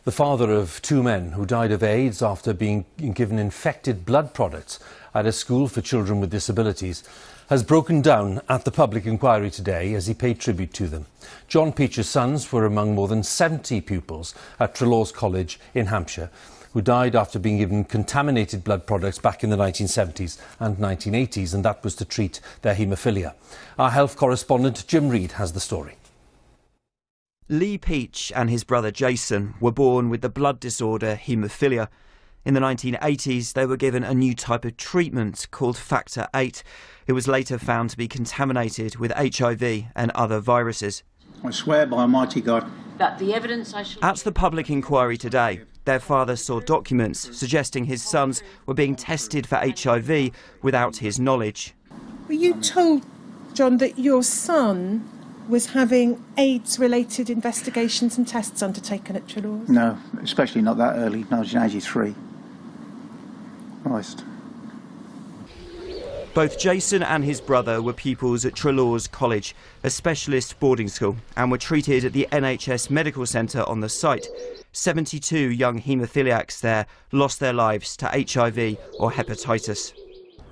The father of two men who died of AIDS after being given infected blood products at a school for children with disabilities has broken down at the public inquiry today as he paid tribute to them. John Peach's sons were among more than 70 pupils at Treloar College in Hampshire who died after being given contaminated blood products back in the 1970s and 1980s, and that was to treat their haemophilia. Our health correspondent Jim Reid has the story. Lee Peach and his brother Jason were born with the blood disorder Hemophilia. In the 1980s, they were given a new type of treatment called Factor VIII. It was later found to be contaminated with HIV and other viruses. I swear by Almighty God that the evidence I shall... At the public inquiry today, their father saw documents suggesting his sons were being tested for HIV without his knowledge. Were you told, John, that your son was having AIDS-related investigations and tests undertaken at Treloar? No, especially not that early, 1983. Christ. Both Jason and his brother were pupils at Treloar College, a specialist boarding school, and were treated at the NHS Medical Centre on the site. 72 young haemophiliacs there lost their lives to HIV or hepatitis.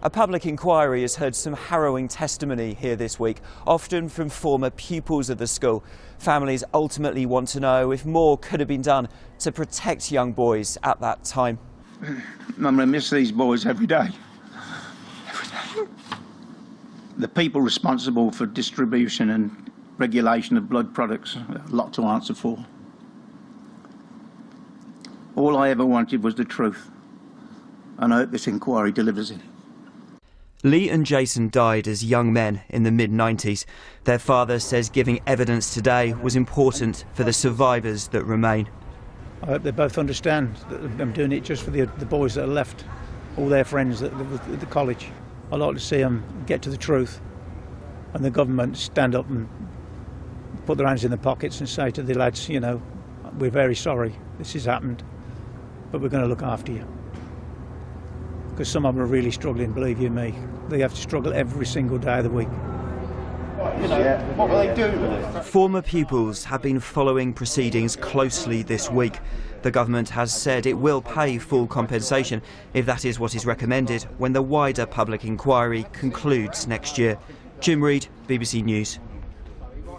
A public inquiry has heard some harrowing testimony here this week, often from former pupils of the school. Families ultimately want to know if more could have been done to protect young boys at that time. I'm going to miss these boys every day. Every day. The people responsible for distribution and regulation of blood products have a lot to answer for. All I ever wanted was the truth, and I hope this inquiry delivers it. Lee and Jason died as young men in the mid-90s. Their father says giving evidence today was important for the survivors that remain. I hope they both understand that I'm doing it just for the boys that are left, all their friends that live at the college. I'd like to see them get to the truth and the government stand up and put their hands in their pockets and say to the lads, you know, we're very sorry this has happened, but we're going to look after you. Because some of them are really struggling, believe you me. They have to struggle every single day of the week. You know, what will they do with it? Former pupils have been following proceedings closely this week. The government has said it will pay full compensation if that is what is recommended when the wider public inquiry concludes next year. Jim Reid, BBC News.